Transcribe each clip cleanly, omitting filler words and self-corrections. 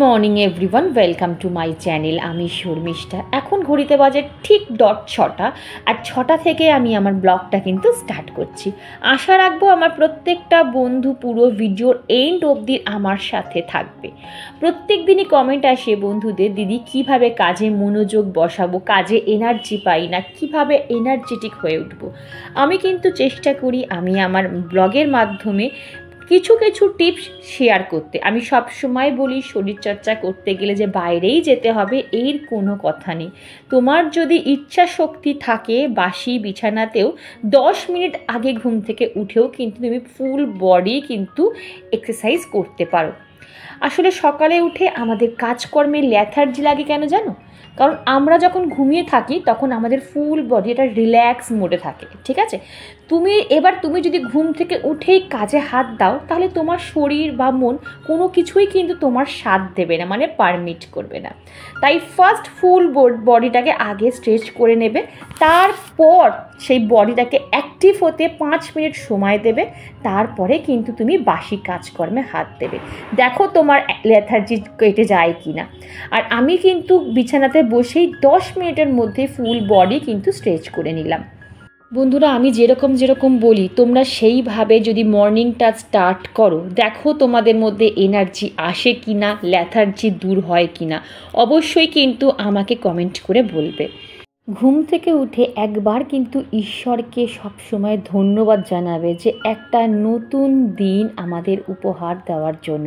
Morning everyone, welcome to my channel. আমি শর্মিষ্ঠা। এখন ঘড়িতে বাজে ঠিক ডট 6টা, আর 6টা থেকে আমি আমার ব্লগটা কিন্তু স্টার্ট করছি। আশা রাখবো আমার প্রত্যেকটা বন্ধু পুরো ভিডিওর এন্ড অবধি আমার সাথে থাকবে। প্রত্যেক দিনই কমেন্ট আসে বন্ধুদের, দিদি কিভাবে কাজে মনোযোগ বসাবো, কাজে এনার্জি পাই না, কিভাবে এনার্জেটিক হয়ে উঠবো। আমি কিন্তু চেষ্টা করি আমি আমার ব্লগের মাধ্যমে কিছু কিছু টিপস শেয়ার করতে। আমি সব সময় বলি শরীরচর্চা করতে গেলে যে বাইরেই যেতে হবে এর কোনো কথা নেই। তোমার যদি ইচ্ছা শক্তি থাকে, বাসি বিছানাতেও 10 মিনিট আগে ঘুম থেকে উঠেও কিন্তু তুমি ফুল বডি কিন্তু এক্সারসাইজ করতে পারো। আসলে সকালে উঠে আমাদের কাজকর্মে ল্যাথার্জি লাগে কেন জানো? কারণ আমরা যখন ঘুমিয়ে থাকি তখন আমাদের ফুল বডি এটা রিল্যাক্স মোডে থাকে, ঠিক আছে? তুমি যদি ঘুম থেকে উঠেই কাজে হাত দাও তাহলে তোমার শরীর বা মন কোনো কিছুই কিন্তু তোমার সাথ দেবে না, মানে পারমিট করবে না। তাই ফার্স্ট ফুল বডিটাকে আগে স্ট্রেচ করে নেবে, তারপর সেই বডিটাকে অ্যাক্টিভ হতে 5 মিনিট সময় দেবে, তারপরে কিন্তু তুমি বাসি কাজকর্মে হাত দেবে। দেখো তোমার লেথার্জি কেটে যায় কি না। আর আমি কিন্তু বিছানাতে বসেই 10 মিনিটের মধ্যে ফুল বডি কিন্তু স্ট্রেচ করে নিলাম। বন্ধুরা, আমি যেরকম বলি তোমরা সেইভাবে যদি মর্নিংটা স্টার্ট করো, দেখো তোমাদের মধ্যে এনার্জি আসে কি না, ল্যাথার্জি দূর হয় কি না। অবশ্যই কিন্তু আমাকে কমেন্ট করে বলবে। ঘুম থেকে উঠে একবার কিন্তু ঈশ্বরকে সবসময় ধন্যবাদ জানাবে যে একটা নতুন দিন আমাদের উপহার দেওয়ার জন্য।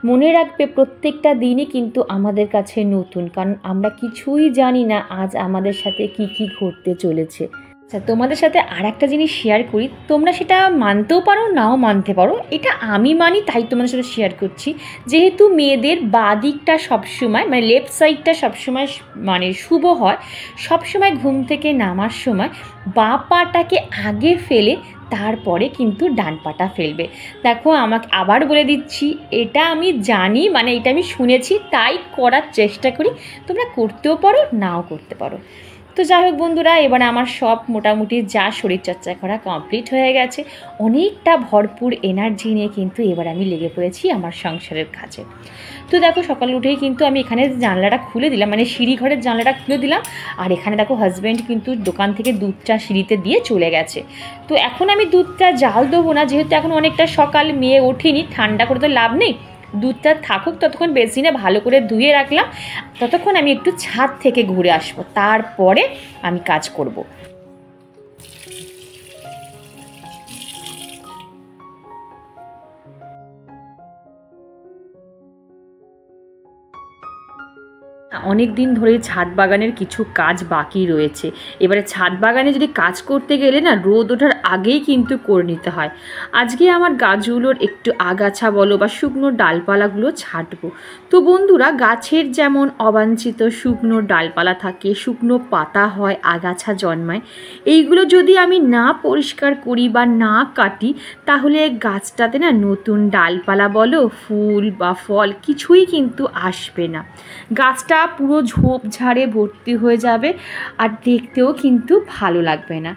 মনে রাখবে প্রত্যেকটা দিনই কিন্তু আমাদের কাছে নতুন, কারণ আমরা কিছুই জানি না আজ আমাদের সাথে কি ঘটতে চলেছে। আচ্ছা, তোমাদের সাথে আর একটা জিনিস শেয়ার করি, তোমরা সেটা মানতেও পারো নাও মানতে পারো, এটা আমি মানি তাই তোমাদের সাথে শেয়ার করছি। যেহেতু মেয়েদের বাঁ দিকটা সবসময় মানে লেফট সাইডটা সবসময় মানে শুভ হয়, সবসময় ঘুম থেকে নামার সময় বাঁ পাটাকে আগে ফেলে তারপরে কিন্তু ডান পাটা ফেলবে। দেখো, আমাকে আবার বলে দিচ্ছি, এটা আমি জানি, মানে এটা আমি শুনেছি তাই করার চেষ্টা করি। তোমরা করতেও পারো নাও করতে পারো। তো যাই হোক বন্ধুরা, এবার আমার সব মোটামুটি যা শরীরচর্চা করা কমপ্লিট হয়ে গেছে। অনেকটা ভরপুর এনার্জি নিয়ে কিন্তু এবার আমি লেগে পড়েছি আমার সংসারের কাজে। তো দেখো, সকাল উঠেই কিন্তু আমি এখানে জানলাটা খুলে দিলাম, মানে সিঁড়ি ঘরের জানলাটা খুলে দিলাম। আর এখানে দেখো হাজব্যান্ড কিন্তু দোকান থেকে দুধটা সিঁড়িতে দিয়ে চলে গেছে। তো এখন আমি দুধটা জাল দেবো না, যেহেতু এখন অনেকটা সকাল, মেয়ে ওঠেনি, ঠান্ডা করে তো লাভ নেই। দুধটা থাকুক ততক্ষণ বেসিনে ভালো করে ধুয়ে রাখলাম, ততক্ষণ আমি একটু ছাদ থেকে ঘুরে আসবো, তারপরে আমি কাজ করব। অনেক দিন ধরে ছাদ বাগানের কিছু কাজ বাকি রয়েছে। এবারে ছাদ বাগানে যদি কাজ করতে গেলে না, রোদ ওঠার আগেই কিন্তু করে নিতে হয়। আজকে আমার গাছগুলোর একটু আগাছা বলো বা শুকনো ডালপালাগুলো ছাঁটবো। তো বন্ধুরা, গাছের যেমন অবাঞ্ছিত শুকনো ডালপালা থাকে, শুকনো পাতা হয়, আগাছা জন্মায়, এইগুলো যদি আমি না পরিষ্কার করি বা না কাটি তাহলে গাছটাতে না নতুন ডালপালা বলো, ফুল বা ফল কিছুই কিন্তু আসবে না। গাছটা পুরো ঝোপঝাড়ে ভর্তি হয়ে যাবে আর দেখতেও কিন্তু ভালো লাগবে না।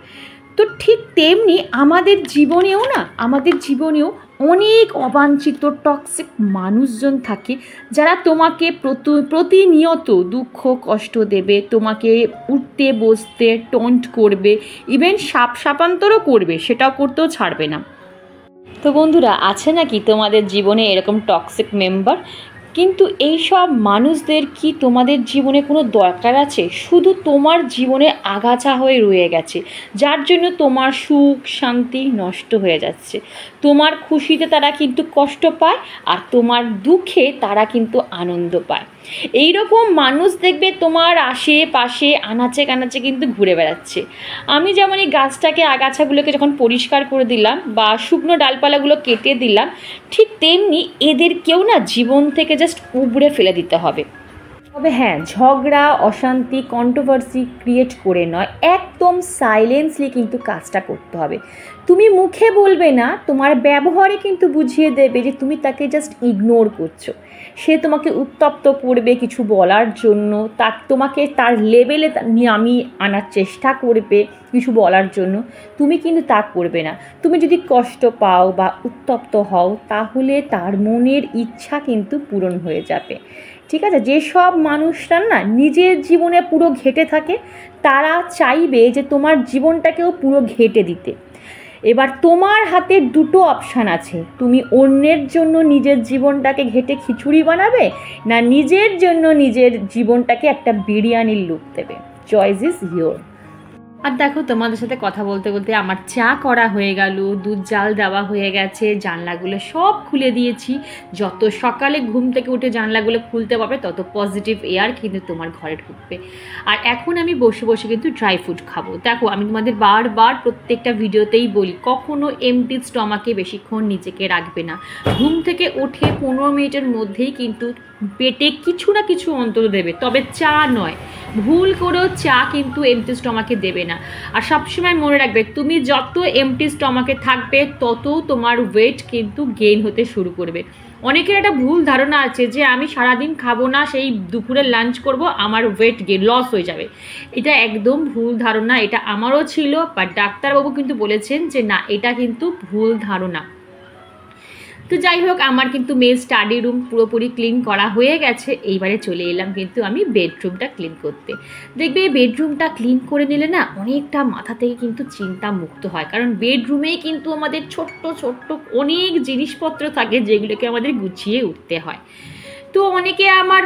তো ঠিক তেমনি আমাদের জীবনেও অনেক অবাঞ্ছিত টক্সিক মানুষজন থাকে, যারা তোমাকে প্রতিনিয়ত দুঃখ কষ্ট দেবে, তোমাকে উঠতে বসতে টন্ট করবে, ইভেন সাপান্তরও করবে, সেটাও করতেও ছাড়বে না। তো বন্ধুরা, আছে নাকি তোমাদের জীবনে এরকম টক্সিক মেম্বার? কিন্তু এই সব মানুষদের কি তোমাদের জীবনে কোনো দরকার আছে? শুধু তোমার জীবনে আগাছা হয়ে রয়ে গেছে, যার জন্য তোমার সুখ শান্তি নষ্ট হয়ে যাচ্ছে। তোমার খুশিতে তারা কিন্তু কষ্ট পায়, আর তোমার দুঃখে তারা কিন্তু আনন্দ পায়। এই রকম মানুষ দেখবে তোমার আশেপাশে আনাচে কানাচে কিন্তু ঘুরে বেড়াচ্ছে। আমি যেমন এই গাছটাকে, আগাছাগুলোকে যখন পরিষ্কার করে দিলাম বা শুকনো ডালপালাগুলো কেটে দিলাম, ঠিক তেমনি এদেরকেও না জীবন থেকে জাস্ট উবড়ে ফেলে দিতে হবে। তবে হ্যাঁ, ঝগড়া অশান্তি কন্ট্রোভার্সি ক্রিয়েট করে নয়, একদম সাইলেন্সলি কিন্তু কাজটা করতে হবে। তুমি মুখে বলবে না, তোমার ব্যবহারে কিন্তু বুঝিয়ে দেবে যে তুমি তাকে জাস্ট ইগনোর করছো। সে তোমাকে উত্তপ্ত করবে কিছু বলার জন্য, তোমাকে তার লেভেলে নামিয়ে আনার চেষ্টা করবে কিছু বলার জন্য, তুমি কিন্তু তা করবে না। তুমি যদি কষ্ট পাও বা উত্তপ্ত হও তাহলে তার মনের ইচ্ছা কিন্তু পূরণ হয়ে যাবে। ঠিক আছে, যেসব মানুষরা না নিজের জীবনে পুরো ঘেঁটে থাকে তারা চাইবে যে তোমার জীবনটাকেও পুরো ঘেঁটে দিতে। এবার তোমার হাতে দুটো অপশান আছে, তুমি অন্যের জন্য নিজের জীবনটাকে ঘেঁটে খিচুড়ি বানাবে, না নিজের জন্য নিজের জীবনটাকে একটা বিরিয়ানির লুক দেবে। Choice is your. আর দেখো তোমাদের সাথে কথা বলতে বলতে আমার চা করা হয়ে গেল, দুধ জাল দেওয়া হয়ে গেছে, জানলাগুলো সব খুলে দিয়েছি। যত সকালে ঘুম থেকে উঠে জানলাগুলো খুলতে পারবে তত পজিটিভ এয়ার কিন্তু তোমার ঘরে ঢুকবে। আর এখন আমি বসে বসে কিন্তু ড্রাই ফ্রুট খাবো। দেখো আমি তোমাদের বারবার প্রত্যেকটা ভিডিওতেই বলি, কখনো এমটি স্টমাকে বেশিক্ষণ নিজেকে রাখবে না। ঘুম থেকে উঠে 15 মিনিটের মধ্যেই কিন্তু পেটে কিছু না কিছু অন্তত দেবে, তবে চা নয়। ভুল করেও চা কিন্তু এমটি স্টমাকে দেবে না। আর সবসময় মনে রাখবে, তুমি যত এমটি স্টমাকে থাকবে তত তোমার ওয়েট কিন্তু গেইন হতে শুরু করবে। অনেকের একটা ভুল ধারণা আছে যে আমি সারাদিন খাবো না, সেই দুপুরে লাঞ্চ করব, আমার ওয়েট গেইন লস হয়ে যাবে। এটা একদম ভুল ধারণা, এটা আমারও ছিল, বাট ডাক্তারবাবু কিন্তু বলেছেন যে না, এটা কিন্তু ভুল ধারণা। তো যাই হোক, আমার কিন্তু মেয়ের স্টাডি রুম পুরোপুরি ক্লিন করা হয়ে গেছে। এইবারে চলে এলাম কিন্তু আমি বেডরুমটা ক্লিন করতে। দেখবে বেডরুমটা ক্লিন করে নিলে না অনেকটা মাথা থেকে কিন্তু চিন্তা মুক্ত হয়, কারণ বেডরুমেই কিন্তু আমাদের ছোট্ট ছোট্ট অনেক জিনিসপত্র থাকে যেগুলোকে আমাদের গুছিয়ে উঠতে হয়। তো অনেকে আমার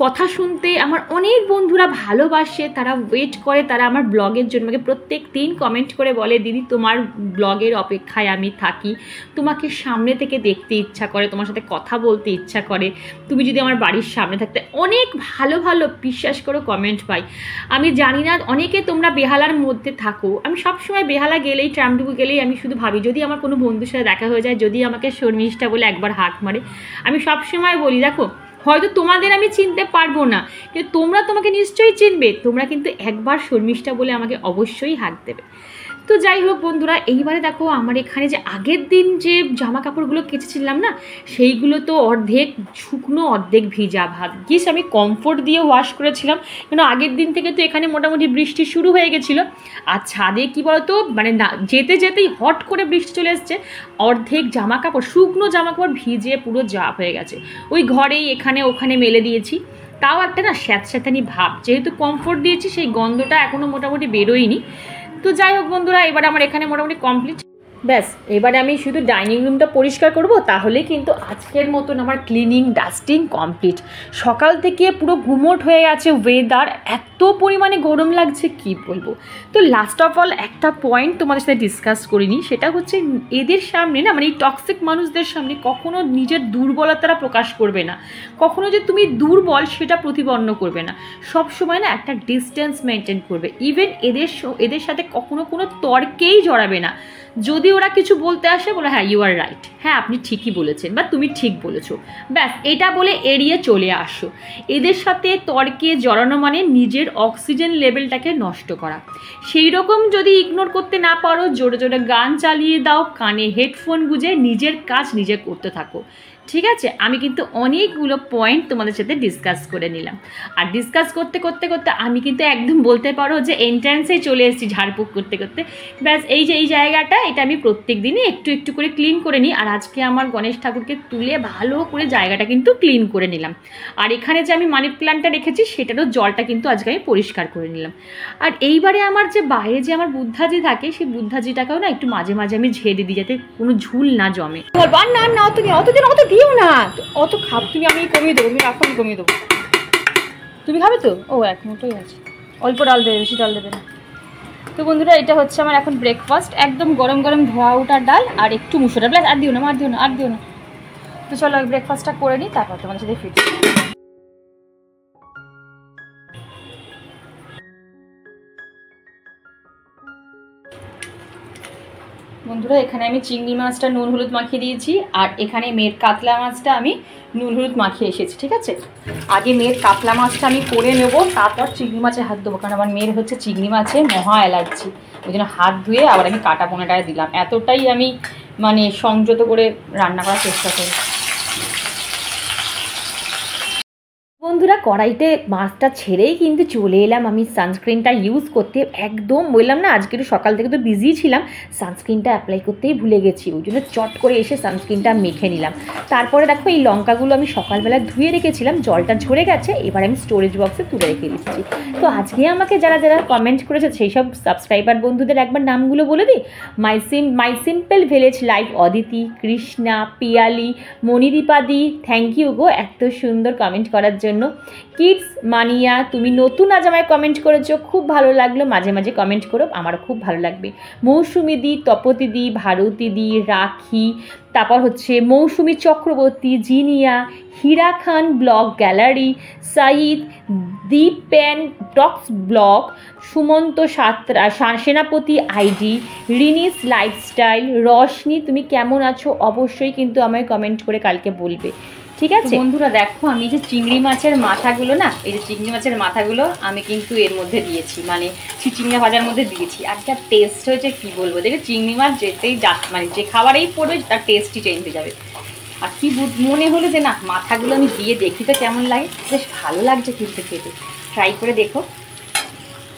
কথা শুনতে, আমার অনেক বন্ধুরা ভালোবাসে, তারা ওয়েট করে, তারা আমার ব্লগের জন্য আমাকে প্রত্যেক দিন কমেন্ট করে বলে, দিদি তোমার ব্লগের অপেক্ষায় আমি থাকি, তোমাকে সামনে থেকে দেখতে ইচ্ছা করে, তোমার সাথে কথা বলতে ইচ্ছা করে, তুমি যদি আমার বাড়ির সামনে থাকতে। অনেক ভালো ভালো বিশ্বাস করো কমেন্ট পাই। আমি জানি না অনেকে তোমরা বেহালার মধ্যে থাকো, আমি সবসময় বেহালা গেলেই, ট্রামডুবু গেলেই আমি শুধু ভাবি যদি আমার কোনো বন্ধুর সাথে দেখা হয়ে যায়, যদি আমাকে শর্মিষ্ঠা বলে একবার হাঁক মারে। আমি সবসময় বলি, দেখো হয়তো তোমাদের আমি চিনতে পারবো না, কিন্তু তোমরা তোমাকে নিশ্চয়ই চিনবে, তোমরা কিন্তু একবার শর্মিষ্ঠা বলে আমাকে অবশ্যই হাঁক দেবে। তো যাই হোক বন্ধুরা, এইবারে দেখো আমার এখানে যে আগের দিন যে জামা কাপড়গুলো কেচেছিলাম না, সেইগুলো তো অর্ধেক শুকনো অর্ধেক ভিজা। ভাগ্যিস আমি কমফোর্ট দিয়ে ওয়াশ করেছিলাম, কেন আগের দিন থেকে তো এখানে মোটামুটি বৃষ্টি শুরু হয়ে গেছিলো। আর ছাদে কী বলতো, মানে না যেতে যেতেই হট করে বৃষ্টি চলে এসছে, অর্ধেক জামা কাপড় শুকনো জামা কাপড় ভিজে পুরো যা হয়ে গেছে। ওই ঘরেই এখানে ওখানে মেলে দিয়েছি, তাও একটা না স্যাঁতস্যাঁতানি ভাব, যেহেতু কমফোর্ট দিয়েছি সেই গন্ধটা এখনও মোটামুটি বেরোয়নি। তো যাই হোক বন্ধুরা, এবার আমার এখানে মোটামুটি কমপ্লিট। ব্যাস, এবারে আমি শুধু ডাইনিং রুমটা পরিষ্কার করব, তাহলেই কিন্তু আজকের মতন আমার ক্লিনিং ডাস্টিং কমপ্লিট। সকাল থেকে পুরো গুমোট হয়ে গেছে ওয়েদার, এত পরিমাণে গরম লাগছে কি বলবো। তো লাস্ট অফ অল একটা পয়েন্ট তোমাদের সাথে ডিসকাস করিনি, সেটা হচ্ছে এদের সামনে না, মানে এই টক্সিক মানুষদের সামনে কখনো নিজের দুর্বলতাটা প্রকাশ করবে না, কখনো যে তুমি দুর্বল সেটা প্রতিপন্ন করবে না। সব সময় না একটা ডিস্টেন্স মেনটেন করবে। ইভেন এদের সাথে কখনো কোনো তর্কেই জড়াবে না। যদি ওরা কিছু বলতে আসে, বলে হ্যাঁ ইউ আর রাইট, হ্যাঁ আপনি ঠিকই বলেছেন, বা তুমি ঠিক বলেছো, ব্যাস এটা বলে এড়িয়ে চলে আসো। এদের সাথে তর্কে জড়ানো মানে নিজের অক্সিজেন লেভেলটাকে নষ্ট করা। সেই রকম যদি ইগনোর করতে না পারো, জোরে জোরে গান চালিয়ে দাও, কানে হেডফোন গুঁজে নিজের কাজ নিজে করতে থাকো। ঠিক আছে, আমি কিন্তু অনেকগুলো পয়েন্ট তোমাদের সাথে ডিসকাস করে নিলাম। আর ডিসকাস করতে করতে করতে আমি কিন্তু একদম বলতে পারো যে এন্ট্রান্সেই চলে এসেছি ঝাড়ফুঁক করতে করতে। ব্যাস এই যে এই জায়গাটা, এটা আমি প্রত্যেক দিনই একটু একটু করে ক্লিন করে নিই। আর আজকে আমার গণেশ ঠাকুরকে তুলে ভালো করে জায়গাটা কিন্তু ক্লিন করে নিলাম। আর এখানে যে আমি মানি প্ল্যান্টটা রেখেছি সেটারও জলটা কিন্তু আজকে আমি পরিষ্কার করে নিলাম। আর এইবারে আমার যে বাইরে যে আমার বুদ্ধাজি থাকে, সেই বুদ্ধাজিটাকেও না একটু মাঝে মাঝে আমি ঝেড়ে দিই, যাতে কোনো ঝুল না জমে। না না তুমি অত দিও না, অত খাব তুমি, আমি কমিয়ে দেবো, তুমি এখন কমিয়ে দেবো। তুমি খাবে তো? ও এক মুঠোই আছে, অল্প ডাল দেবে, বেশি ডাল দেবে না। তো বন্ধুরা, এটা হচ্ছে আমার এখন ব্রেকফাস্ট, একদম গরম গরম ধোয়া ওঠার ডাল আর একটু মুসুর ডাল। আর দিও না, আর দিও না। তো চলো ব্রেকফাস্টটা করে নিই, তারপর তোমাদের সাথে ফিরছি। বন্ধুরা, এখানে আমি চিংড়ি মাছটা নুন হলুদ মাখিয়ে দিয়েছি, আর এখানে মেয়ের কাতলা মাছটা আমি নুন হলুদ মাখিয়ে এসেছি। ঠিক আছে, আগে মেয়ের কাতলা মাছটা আমি করে নেবো, তারপর চিংড়ি মাছে হাত দেবো, কারণ আমার মেয়ের হচ্ছে চিংড়ি মাছে মহা অ্যালার্জি। ওই জন্য হাত ধুয়ে আবার আমি কাটা পোনাটায় দিলাম। এতটাই আমি মানে সংযত করে রান্না করার চেষ্টা করি। বন্ধুরা, কড়াইতে মাছটা ছেড়েই কিন্তু চলে এলাম আমি সানস্ক্রিনটা ইউজ করতে। একদম বললাম না আজকে একটু সকাল থেকে তো বিজি ছিলাম, সানস্ক্রিনটা অ্যাপ্লাই করতেই ভুলে গেছি, ওই জন্য চট করে এসে সানস্ক্রিনটা মেখে নিলাম। তারপরে দেখো এই লঙ্কাগুলো আমি সকালবেলা ধুয়ে রেখেছিলাম, জলটা ঝরে গেছে, এবার আমি স্টোরেজ বক্সে তুলে রেখে দিচ্ছি। তো আজকে আমাকে যারা যারা কমেন্ট করেছে সেই সব সাবস্ক্রাইবার বন্ধুদের একবার নামগুলো বলে দিই। My simple village life Aditi, Krishna, Piyali, মণিদীপাদি, থ্যাংক ইউ গো এত সুন্দর কমেন্ট করার জন্য। কিডস মানিয়া, তুমি নতুন আজ আমায় কমেন্ট করেছো, খুব ভালো লাগলো, মাঝে মাঝে কমেন্ট করো, আমারও খুব ভালো লাগবে। মৌসুমিদি, তপতিদি, ভারতীদি, রাখি, তারপর হচ্ছে মৌসুমি চক্রবর্তী, জিনিয়া, হীরা খান ব্লগ গ্যালারি, সাইদ, দীপ প্যান ডক্স ব্লগ, সুমন্ত সাতরা, সেনাপতি আইডি, রিনিস লাইফস্টাইল, রশনি, তুমি কেমন আছো অবশ্যই কিন্তু আমায় কমেন্ট করে কালকে বলবে, ঠিক আছে বন্ধুরা। দেখো আমি যে চিংড়ি মাছের মাথাগুলো না, এই যে চিংড়ি মাছের মাথাগুলো আমি কিন্তু এর মধ্যে দিয়েছি, মানে চিচিঙ্গা ভাজার মধ্যে দিয়েছি। আর যা টেস্ট হয়েছে কি বলবো, দেখে চিংড়ি মাছ যেতেই মানে যে খাবারেই পড়বে তার টেস্টই চেঞ্জ হয়ে যাবে। আর কি মনে হলো যে না মাথাগুলো আমি দিয়ে দেখি তো কেমন লাগে, বেশ ভালো লাগছে কিন্তু খেতে, ট্রাই করে দেখো।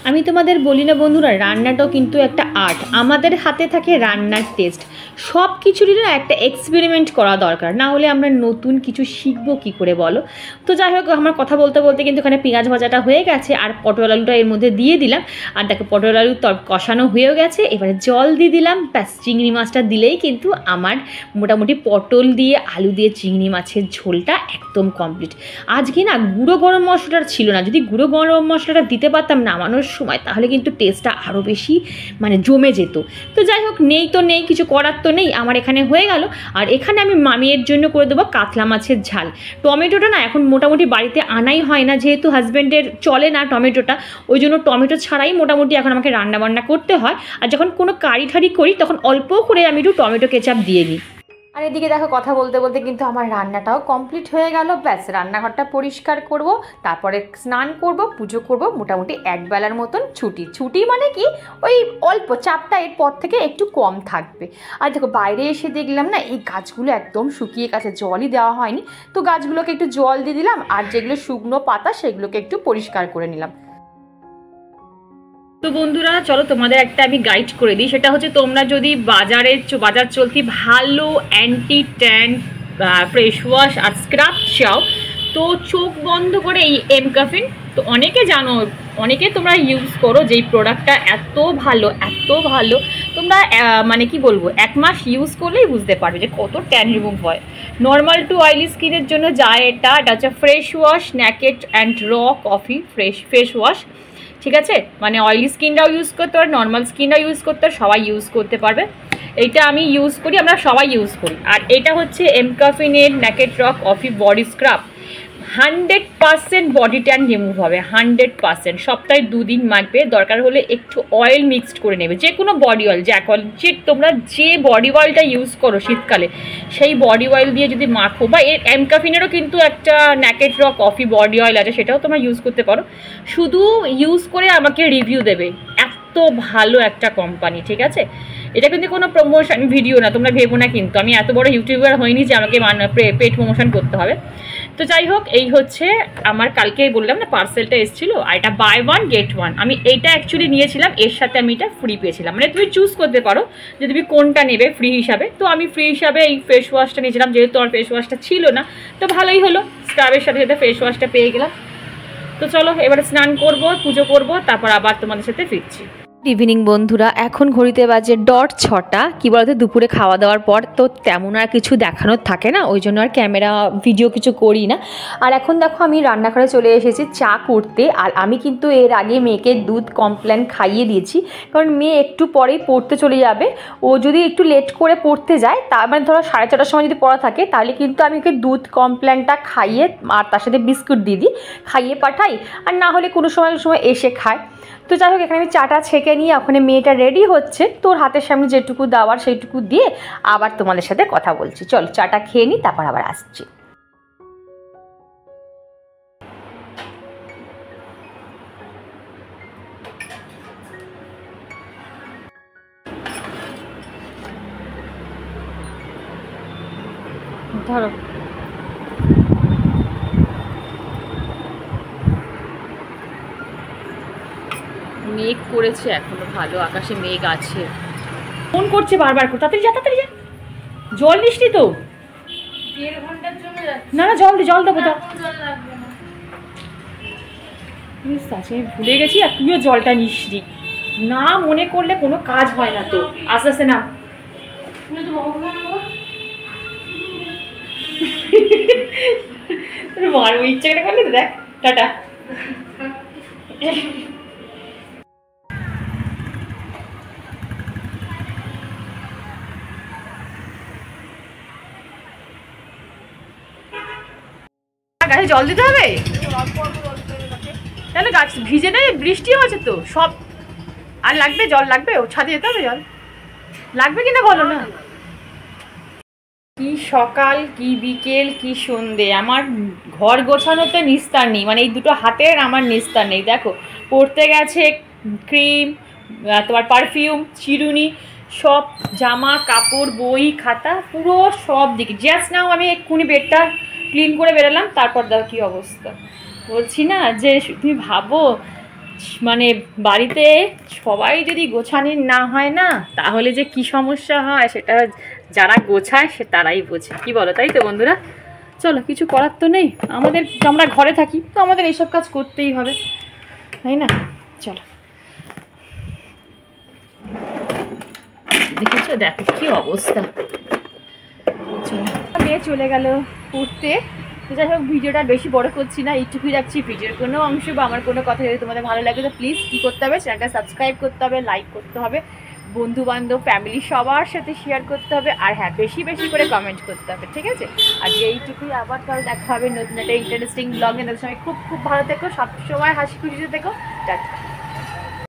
আমি তোমাদের বলি না বন্ধুরা, রান্নাটাও কিন্তু একটা আর্ট, আমাদের হাতে থাকে রান্নার টেস্ট, সব কিছুরই না একটা এক্সপেরিমেন্ট করা দরকার, না হলে আমরা নতুন কিছু শিখবো কী করে বলো। তো যাই হোক আমার কথা বলতে বলতে কিন্তু এখানে পেঁয়াজ ভাজাটা হয়ে গেছে, আর পটল আলুটা এর মধ্যে দিয়ে দিলাম, আর দেখো পটল আলু কষানো হয়েও গেছে, এবারে জল দিয়ে দিলাম, ব্যাস চিংড়ি মাছটা দিলেই কিন্তু আমার মোটামুটি পটল দিয়ে আলু দিয়ে চিংড়ি মাছের ঝোলটা একদম কমপ্লিট। আজকে না গুঁড়ো গরম মশলাটা ছিল না, যদি গুঁড়ো গরম মশলাটা দিতে পারতাম নামানোর সময় তাহলে কিন্তু টেস্টটা আরও বেশি মানে জমে যেত। তো যাই হোক নেই তো নেই, কিছু করার তো নেই, আমার এখানে হয়ে গেল। আর এখানে আমি মামিয়ের জন্য করে দেবো কাতলা মাছের ঝাল। টমেটোটা না এখন মোটামুটি বাড়িতে আনাই হয় না, যেহেতু হাজব্যান্ডের চলে না টমেটোটা, ওই জন্য টমেটো ছাড়াই মোটামুটি এখন আমাকে রান্নাবান্না করতে হয়। আর যখন কোনো কারি ঠারি করি তখন অল্প করে আমি একটু টমেটো কেচাপ দিয়ে নিই। আর এদিকে দেখো কথা বলতে বলতে কিন্তু আমার রান্নাটাও কমপ্লিট হয়ে গেল, ব্যাস রান্নাঘরটা পরিষ্কার করব, তারপরে স্নান করব, পুজো করব, মোটামুটি একবেলার মতন ছুটি মানে কি ওই অল্প চাপটা এরপর থেকে একটু কম থাকবে। আর দেখো বাইরে এসে দেখলাম না এই গাছগুলো একদম শুকিয়ে গেছে, জলই দেওয়া হয়নি, তো গাছগুলোকে একটু জল দিয়ে দিলাম, আর যেগুলো শুকনো পাতা সেগুলোকে একটু পরিষ্কার করে নিলাম। তো বন্ধুরা চলো তোমাদের একটা আমি গাইড করে দিই, সেটা হচ্ছে তোমরা যদি বাজার চলতি ভালো অ্যান্টি ট্যান ফ্রেশ ওয়াশ আর স্ক্রাব চাও, তো চোখ বন্ধ করে এই এমকাফিন, তো অনেকে জানো, অনেকে তোমরা ইউজ করো, যেই প্রোডাক্টটা এত ভালো তোমরা মানে কি বলবো 1 মাস ইউজ করলেই বুঝতে পারবে যে কত ট্যান রিমুভ হয়। নর্মাল টু অয়েলি স্কিনের জন্য যায় এটা হচ্ছে ফ্রেশ ওয়াশ নেকেড অ্যান্ড র কফি ফেস ওয়াশ, ঠিক আছে, মানে অয়েলি স্কিনরাও ইউজ করতে পারে, নর্মাল স্কিনরাও ইউজ করতে পারে, সবাই ইউজ করতে পারবে। এইটা আমি ইউজ করি, আমরা সবাই ইউজ করি। আর এটা হচ্ছে এমকাফিনের নেকেড র coffee body scrub, 100% body tan remove হবে, 100%। সপ্তাহে 2 দিন মাখবে, দরকার হলে একটু অয়েল মিক্সড করে নেবে, যে কোনো বডি অয়েল, যে তোমরা যে বডি অয়েলটা ইউজ করো শীতকালে সেই বডি অয়েল দিয়ে যদি মাখো, বা এর এমকাফিনেরও কিন্তু একটা নেকেড র কফি বডি অয়েল আছে, সেটাও তোমরা ইউজ করতে পারো। শুধু ইউজ করে আমাকে রিভিউ দেবে, এত ভালো একটা কোম্পানি, ঠিক আছে। এটা কিন্তু কোনো প্রমোশন ভিডিও না, তোমরা ভেবো না কিন্তু আমি এত বড় ইউটিউবার হইনি যে আমাকে পেট প্রমোশন করতে হবে। তো যাই হোক এই হচ্ছে আমার কালকে বললাম না পার্সেলটা এসেছিলো, আর এটা বাই 1 get 1, আমি এইটা অ্যাকচুয়ালি নিয়েছিলাম, এর সাথে আমি এটা ফ্রি পেয়েছিলাম, মানে তুমি চুজ করতে পারো যে তুমি কোনটা নেবে ফ্রি হিসাবে। তো আমি ফ্রি হিসাবে এই ফেস ওয়াশটা নিয়েছিলাম, যেহেতু আমার ফেস ওয়াশটা ছিল না, তো ভালোই হলো, স্ক্রাবের সাথে সাথে ফেস ওয়াশটা পেয়ে গেলাম। তো চলো এবারে স্নান করব, পুজো করব, তারপর আবার তোমাদের সাথে ফিরছি। ইভিনিং বন্ধুরা, এখন ঘড়িতে বাজে 6টা। কী বলতো দুপুরে খাওয়া দাওয়ার পর তো তেমন আর কিছু দেখানোর থাকে না, ওই জন্য আর ক্যামেরা ভিডিও কিছু করি না। আর এখন দেখো আমি রান্নাঘরে চলে এসেছি চা করতে, আর আমি কিন্তু এর আগে মেয়েকে দুধ কমপ্লেন খাইয়ে দিয়েছি, কারণ মেয়ে একটু পরেই পড়তে চলে যাবে, ও যদি একটু লেট করে পড়তে যায়, তার মানে ধরো 4:30টার সময় যদি পড়া থাকে, তাহলে কিন্তু আমি ওকে দুধ কমপ্লেনটা খাইয়ে আর তার সাথে বিস্কুট দিয়ে দিই, খাইয়ে পাঠাই, আর না হলে কোনো সময় এসে খায়। তো যাই হোক এখানে আমি চাটা ছেঁকে নিয়ে ওখানে মেয়েটা রেডি হচ্ছে, তোর হাতের সামনে যেটুকু দেওয়ার সেইটুকু দিয়ে আবার তোমাদের সাথে কথা বলছি। চল চাটা খেয়ে নিই, তারপর আবার আসছি। ধরো মেঘ করেছে এখনো, ভালো আকাশে মেঘ আছে। ফোন করছে বারবার করে, তাড়াতাড়ি যা তাড়াতাড়ি যা। জল নিসনি তো? 1.5 ঘন্টার জন্য যাচ্ছি। না না জল দেবো তো। জল লাগবে না। আমি ভুলে গেছি, আর তুইও জলটা নিসনি। না মনে করলে কোনো কাজ হয় না তো। আস্তে আস্তে না। তুমি তো ভগবান মারবো ইচ্ছে করে করলে তো। দেখ, টাটা। গাছে জল দিতে হবে, তাহলে গাছ ভিজে নেই, বৃষ্টিও আছে তো সব। আর লাগবে জল, লাগবে ও ছাদে যেতে হবে, জল লাগবে কিনা বলো না। কি সকাল, কি বিকেল, কি সন্ধে, আমার ঘর গোছানোতে নিস্তার নেই। মানে এই দুটো হাতের আমার নিস্তার নেই। দেখো পড়তে গেছে ক্রিম, তোমার পারফিউম, চিরুনি, সব জামা কাপড়, বই খাতা, পুরো সব দিকে। জাস্ট নাও আমি এক্ষুনি বেডটা ক্লিন করে বেরোলাম, তারপর দেখো কী অবস্থা। বলছি না যে তুমি ভাবো, মানে বাড়িতে সবাই যদি গোছানির না হয় না, তাহলে যে কি সমস্যা হয় সেটা যারা গোছায় সে তারাই বোঝে। কি বলো, তাই তো বন্ধুরা? চলো, কিছু করার তো নেই, আমাদের আমরা ঘরে থাকি তো আমাদের এইসব কাজ করতেই হবে, তাই না? চলো, দেখেছো, দেখো কি অবস্থা। চলো, মেয়ে চলে গেল পড়তে। তো যাই হোক, ভিডিওটা বেশি বড় করছি না, এইটুকুই রাখছি। ভিডিওর কোনো অংশ বা আমার কোনো কথা যদি তোমাদের ভালো লাগে তো প্লিজ কী করতে হবে, চ্যানেলটা সাবস্ক্রাইব করতে হবে, লাইক করতে হবে, বন্ধুবান্ধব ফ্যামিলি সবার সাথে শেয়ার করতে হবে, আর হ্যাঁ বেশি বেশি করে কমেন্ট করতে হবে, ঠিক আছে? আর এইটুকুই, আবার কাল দেখা হবে নতুন একটা ইন্টারেস্টিং ব্লগে। তাদের সঙ্গে খুব খুব ভালো থেকো, সবসময় হাসি খুশিতে থেকো। টাটা।